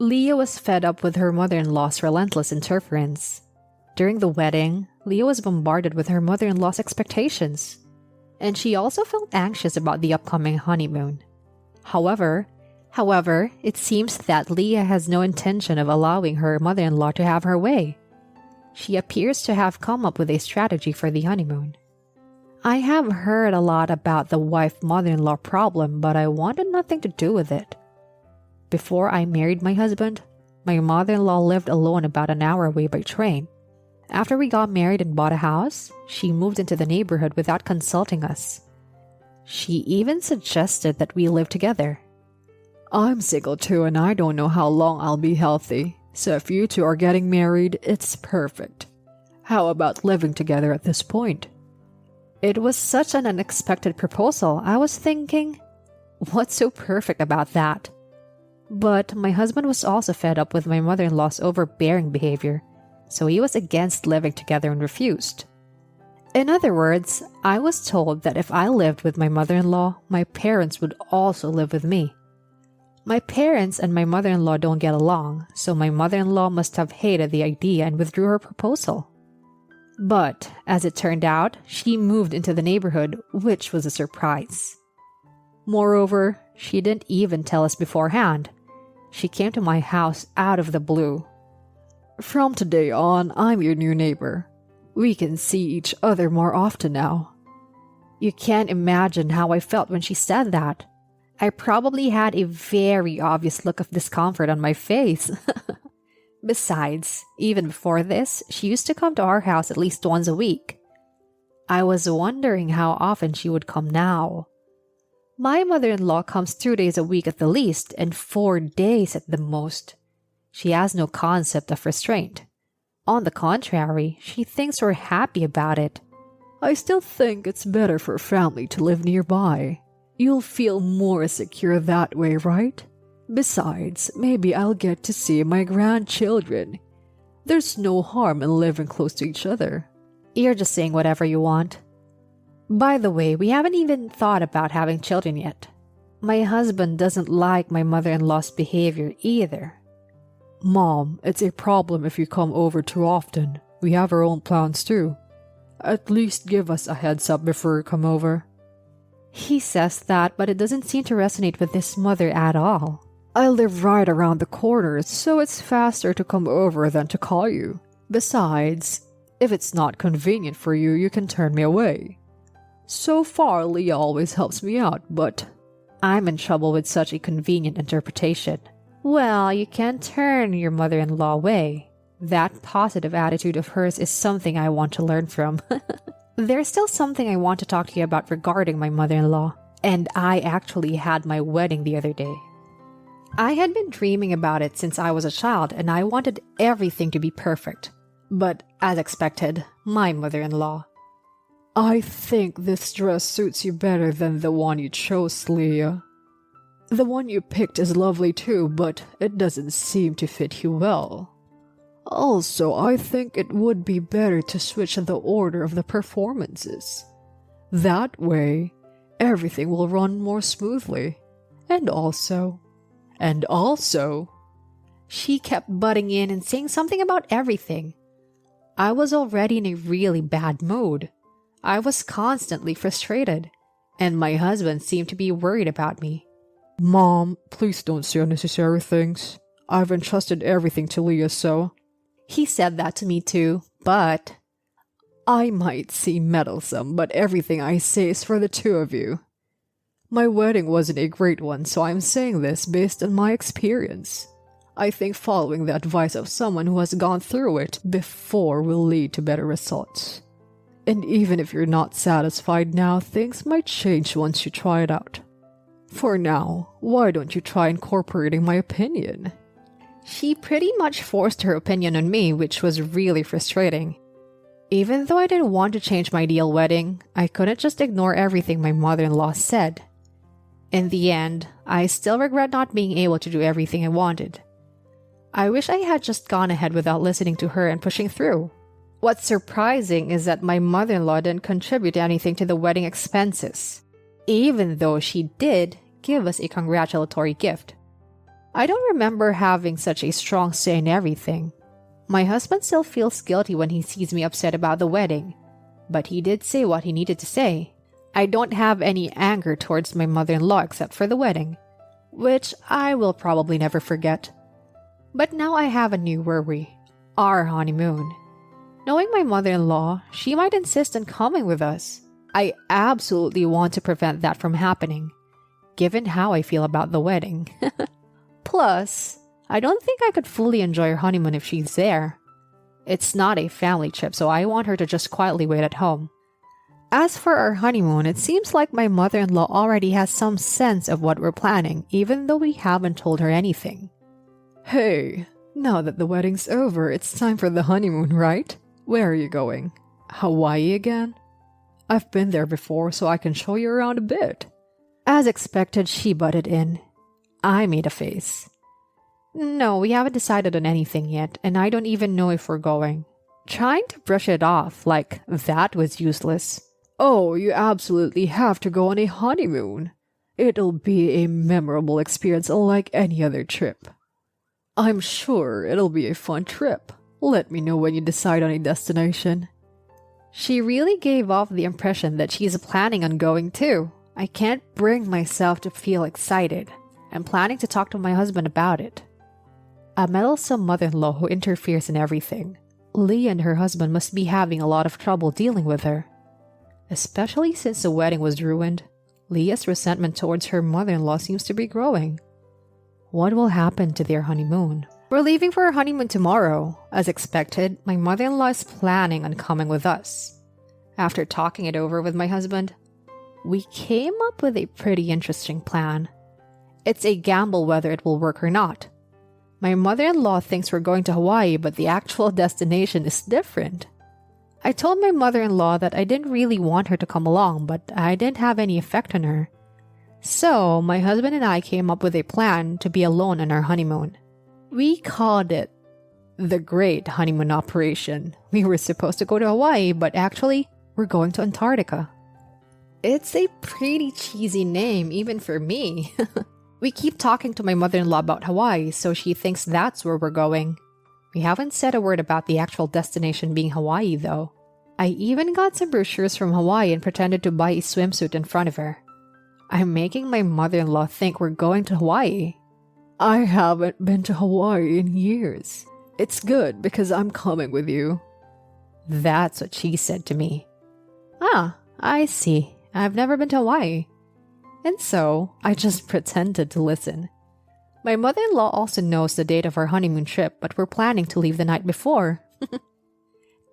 Leah was fed up with her mother-in-law's relentless interference. During the wedding, Leah was bombarded with her mother-in-law's expectations, and she also felt anxious about the upcoming honeymoon. However, it seems that Leah has no intention of allowing her mother-in-law to have her way. She appears to have come up with a strategy for the honeymoon. I have heard a lot about the wife-mother-in-law problem, but I wanted nothing to do with it. Before I married my husband, my mother-in-law lived alone about an hour away by train. After we got married and bought a house, she moved into the neighborhood without consulting us. She even suggested that we live together. I'm single too, and I don't know how long I'll be healthy, so if you two are getting married, it's perfect. How about living together at this point? It was such an unexpected proposal. I was thinking, what's so perfect about that? But my husband was also fed up with my mother-in-law's overbearing behavior, so he was against living together and refused. In other words, I was told that if I lived with my mother-in-law, my parents would also live with me. My parents and my mother-in-law don't get along, so my mother-in-law must have hated the idea and withdrew her proposal. But, as it turned out, she moved into the neighborhood, which was a surprise. Moreover, she didn't even tell us beforehand. She came to my house out of the blue. From today on, I'm your new neighbor. We can see each other more often now. You can't imagine how I felt when she said that. I probably had a very obvious look of discomfort on my face. Besides, even before this, she used to come to our house at least once a week. I was wondering how often she would come now. My mother-in-law comes 2 days a week at the least, and 4 days at the most. She has no concept of restraint. On the contrary, she thinks we're happy about it. I still think it's better for family to live nearby. You'll feel more secure that way, right? Besides, maybe I'll get to see my grandchildren. There's no harm in living close to each other. You're just saying whatever you want. By the way, we haven't even thought about having children yet. My husband doesn't like my mother-in-law's behavior either. Mom, it's a problem if you come over too often. We have our own plans too. At least give us a heads up before you come over. He says that, but it doesn't seem to resonate with his mother at all. I live right around the corner, so it's faster to come over than to call you. Besides, if it's not convenient for you, you can turn me away. So far, Leah always helps me out, but I'm in trouble with such a convenient interpretation. Well, you can't turn your mother-in-law away. That positive attitude of hers is something I want to learn from. There's still something I want to talk to you about regarding my mother-in-law, and I actually had my wedding the other day. I had been dreaming about it since I was a child, and I wanted everything to be perfect. But, as expected, my mother-in-law. I think this dress suits you better than the one you chose, Leah. The one you picked is lovely too, but it doesn't seem to fit you well. Also, I think it would be better to switch the order of the performances. That way, everything will run more smoothly. And also, she kept butting in and saying something about everything. I was already in a really bad mood. I was constantly frustrated, and my husband seemed to be worried about me. Mom, please don't say unnecessary things. I've entrusted everything to Leah, so... He said that to me too, but... I might seem meddlesome, but everything I say is for the two of you. My wedding wasn't a great one, so I'm saying this based on my experience. I think following the advice of someone who has gone through it before will lead to better results. And even if you're not satisfied now, things might change once you try it out. For now, why don't you try incorporating my opinion? She pretty much forced her opinion on me, which was really frustrating. Even though I didn't want to change my ideal wedding, I couldn't just ignore everything my mother-in-law said. In the end, I still regret not being able to do everything I wanted. I wish I had just gone ahead without listening to her and pushing through. What's surprising is that my mother-in-law didn't contribute anything to the wedding expenses, even though she did give us a congratulatory gift. I don't remember having such a strong say in everything. My husband still feels guilty when he sees me upset about the wedding, but he did say what he needed to say. I don't have any anger towards my mother-in-law except for the wedding, which I will probably never forget. But now I have a new worry, our honeymoon. Knowing my mother-in-law, she might insist on coming with us. I absolutely want to prevent that from happening, given how I feel about the wedding. Plus, I don't think I could fully enjoy her honeymoon if she's there. It's not a family trip, so I want her to just quietly wait at home. As for our honeymoon, it seems like my mother-in-law already has some sense of what we're planning, even though we haven't told her anything. Hey, now that the wedding's over, it's time for the honeymoon, right? Where are you going? Hawaii again? I've been there before, so I can show you around a bit. As expected, she butted in. I made a face. No, we haven't decided on anything yet, and I don't even know if we're going. Trying to brush it off like that was useless. Oh, you absolutely have to go on a honeymoon. It'll be a memorable experience like any other trip. I'm sure it'll be a fun trip. Let me know when you decide on a destination. She really gave off the impression that she's planning on going too. I can't bring myself to feel excited. I'm planning to talk to my husband about it. A meddlesome mother-in-law who interferes in everything. Leah and her husband must be having a lot of trouble dealing with her. Especially since the wedding was ruined, Leah's resentment towards her mother-in-law seems to be growing. What will happen to their honeymoon? We're leaving for our honeymoon tomorrow. As expected, my mother-in-law is planning on coming with us. After talking it over with my husband, we came up with a pretty interesting plan. It's a gamble whether it will work or not. My mother-in-law thinks we're going to Hawaii, but the actual destination is different. I told my mother-in-law that I didn't really want her to come along, but I didn't have any effect on her. So, my husband and I came up with a plan to be alone on our honeymoon. We called it the Great Honeymoon Operation. We were supposed to go to Hawaii, but actually, we're going to Antarctica. It's a pretty cheesy name, even for me. We keep talking to my mother-in-law about Hawaii, so she thinks that's where we're going. We haven't said a word about the actual destination being Hawaii, though. I even got some brochures from Hawaii and pretended to buy a swimsuit in front of her. I'm making my mother-in-law think we're going to Hawaii. I haven't been to Hawaii in years. It's good because I'm coming with you. That's what she said to me. Ah, I see. I've never been to Hawaii. And so, I just pretended to listen. My mother-in-law also knows the date of our honeymoon trip, but we're planning to leave the night before.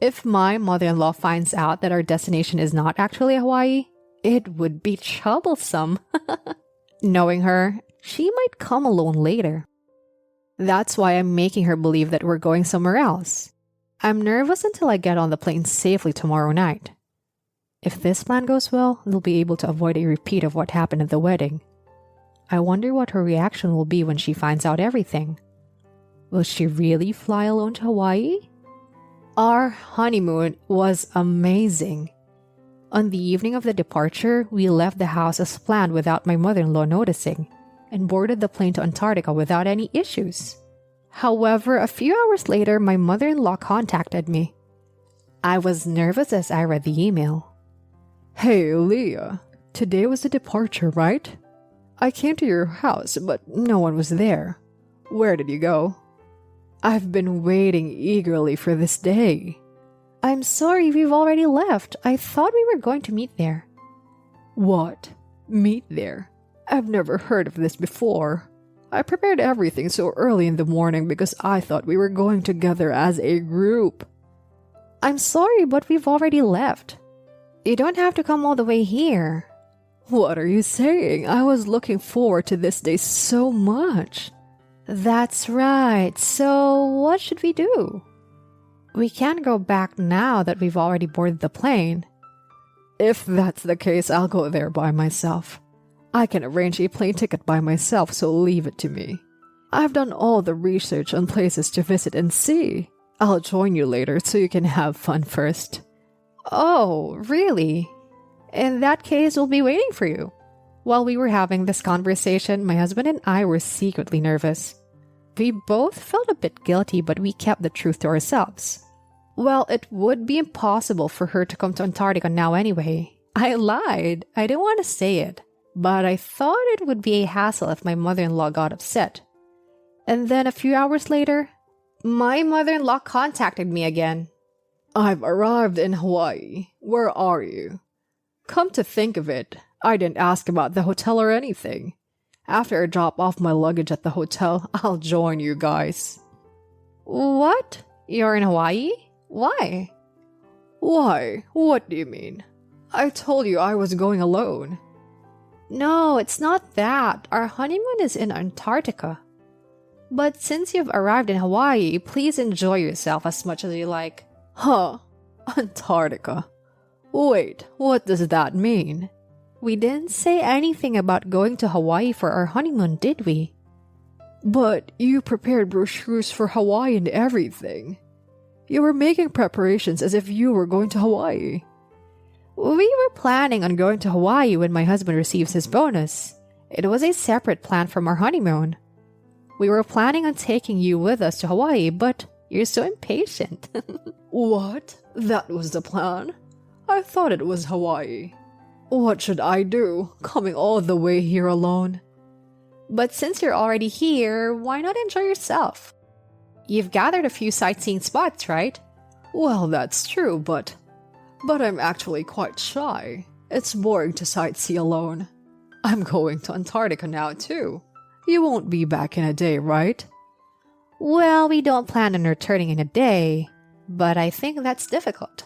If my mother-in-law finds out that our destination is not actually Hawaii, it would be troublesome. Knowing her, she might come alone later. That's why I'm making her believe that we're going somewhere else. I'm nervous until I get on the plane safely tomorrow night. If this plan goes well, they'll be able to avoid a repeat of what happened at the wedding. I wonder what her reaction will be when she finds out everything. Will she really fly alone to Hawaii? Our honeymoon was amazing. On the evening of the departure, we left the house as planned without my mother-in-law noticing, and boarded the plane to Antarctica without any issues. However, a few hours later, my mother-in-law contacted me. I was nervous as I read the email. Hey, Leah, today was the departure, right? I came to your house, but no one was there. Where did you go? I've been waiting eagerly for this day. I'm sorry, we've already left. I thought we were going to meet there. What? Meet there? I've never heard of this before. I prepared everything so early in the morning because I thought we were going together as a group. I'm sorry, but we've already left. You don't have to come all the way here. What are you saying? I was looking forward to this day so much. That's right. So, what should we do? We can't go back now that we've already boarded the plane. If that's the case, I'll go there by myself. I can arrange a plane ticket by myself, so leave it to me. I've done all the research on places to visit and see. I'll join you later so you can have fun first. Oh, really? In that case, we'll be waiting for you. While we were having this conversation, my husband and I were secretly nervous. We both felt a bit guilty, but we kept the truth to ourselves. Well, it would be impossible for her to come to Antarctica now anyway. I lied. I didn't want to say it, but I thought it would be a hassle if my mother-in-law got upset. And then a few hours later, my mother-in-law contacted me again. "I've arrived in Hawaii. Where are you?" Come to think of it, I didn't ask about the hotel or anything. After I drop off my luggage at the hotel, I'll join you guys. What? You're in Hawaii? Why? Why? What do you mean? I told you I was going alone. No, it's not that. Our honeymoon is in Antarctica. But since you've arrived in Hawaii, please enjoy yourself as much as you like. Huh? Antarctica. Wait, what does that mean? We didn't say anything about going to Hawaii for our honeymoon, did we? But you prepared brochures for Hawaii and everything. You were making preparations as if you were going to Hawaii. We were planning on going to Hawaii when my husband receives his bonus. It was a separate plan from our honeymoon. We were planning on taking you with us to Hawaii, but you're so impatient. What? That was the plan? I thought it was Hawaii. What should I do, coming all the way here alone? But since you're already here, why not enjoy yourself? You've gathered a few sightseeing spots, right? Well, that's true, but I'm actually quite shy. It's boring to sightsee alone. I'm going to Antarctica now, too. You won't be back in a day, right? Well, we don't plan on returning in a day, but I think that's difficult.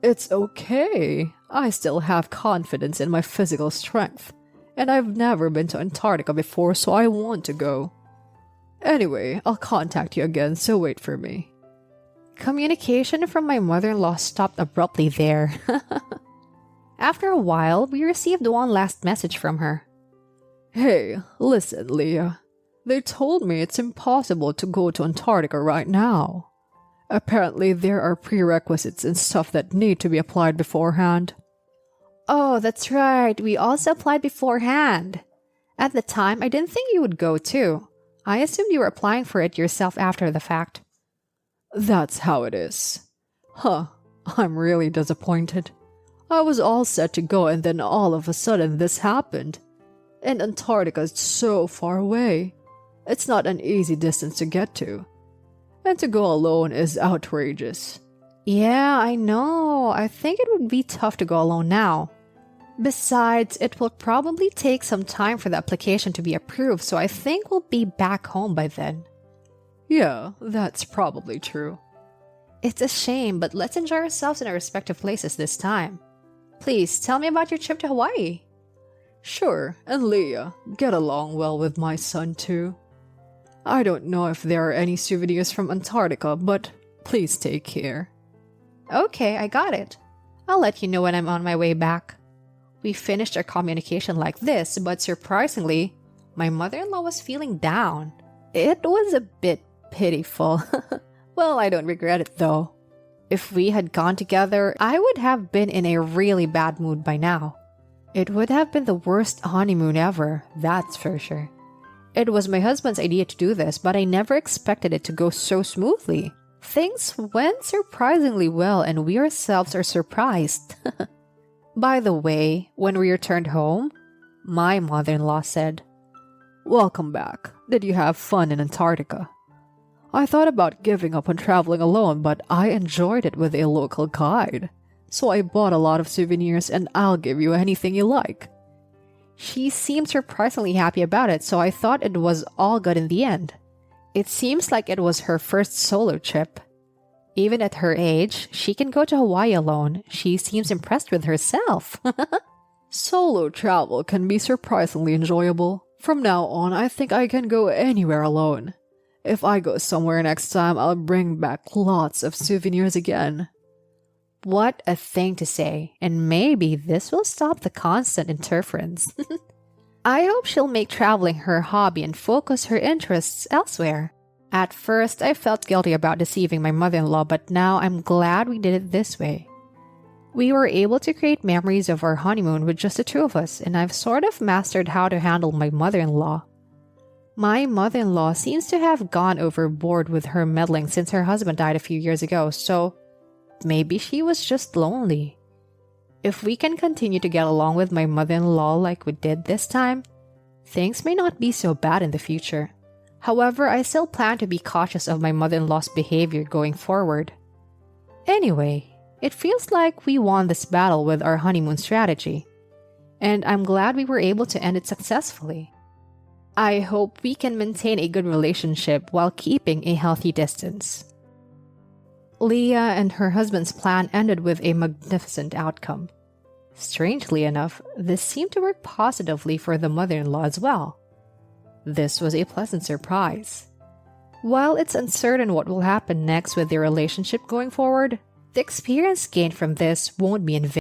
It's okay. I still have confidence in my physical strength, and I've never been to Antarctica before, so I want to go. Anyway, I'll contact you again, so wait for me. Communication from my mother-in-law stopped abruptly there. After a while, we received one last message from her. Hey, listen, Leah. They told me it's impossible to go to Antarctica right now. Apparently, there are prerequisites and stuff that need to be applied beforehand. Oh, that's right. We also applied beforehand. At the time, I didn't think you would go too. I assumed you were applying for it yourself after the fact. That's how it is. Huh, I'm really disappointed. I was all set to go and then all of a sudden this happened. And Antarctica is so far away. It's not an easy distance to get to. And to go alone is outrageous. Yeah, I know. I think it would be tough to go alone now. Besides, it will probably take some time for the application to be approved, so I think we'll be back home by then. Yeah, that's probably true. It's a shame, but let's enjoy ourselves in our respective places this time. Please, tell me about your trip to Hawaii. Sure, and Leah, get along well with my son too. I don't know if there are any souvenirs from Antarctica, but please take care. Okay, I got it. I'll let you know when I'm on my way back. We finished our communication like this, but surprisingly, my mother-in-law was feeling down. It was a bit pitiful. Well, I don't regret it though. If we had gone together, I would have been in a really bad mood by now. It would have been the worst honeymoon ever, that's for sure. It was my husband's idea to do this, but I never expected it to go so smoothly. Things went surprisingly well, and we ourselves are surprised. By the way, when we returned home, my mother-in-law said, Welcome back. Did you have fun in Antarctica? I thought about giving up on traveling alone, but I enjoyed it with a local guide. So I bought a lot of souvenirs and I'll give you anything you like. She seemed surprisingly happy about it, so I thought it was all good in the end. It seems like it was her first solo trip. Even at her age, she can go to Hawaii alone. She seems impressed with herself. Solo travel can be surprisingly enjoyable. From now on, I think I can go anywhere alone. If I go somewhere next time, I'll bring back lots of souvenirs again. What a thing to say, and maybe this will stop the constant interference. I hope she'll make traveling her hobby and focus her interests elsewhere. At first, I felt guilty about deceiving my mother-in-law, but now I'm glad we did it this way. We were able to create memories of our honeymoon with just the two of us, and I've sort of mastered how to handle my mother-in-law. My mother-in-law seems to have gone overboard with her meddling since her husband died a few years ago, so maybe she was just lonely. If we can continue to get along with my mother-in-law like we did this time, things may not be so bad in the future. However, I still plan to be cautious of my mother-in-law's behavior going forward. Anyway, it feels like we won this battle with our honeymoon strategy, and I'm glad we were able to end it successfully. I hope we can maintain a good relationship while keeping a healthy distance. Leah and her husband's plan ended with a magnificent outcome. Strangely enough, this seemed to work positively for the mother-in-law as well. This was a pleasant surprise. While it's uncertain what will happen next with their relationship going forward, the experience gained from this won't be in vain.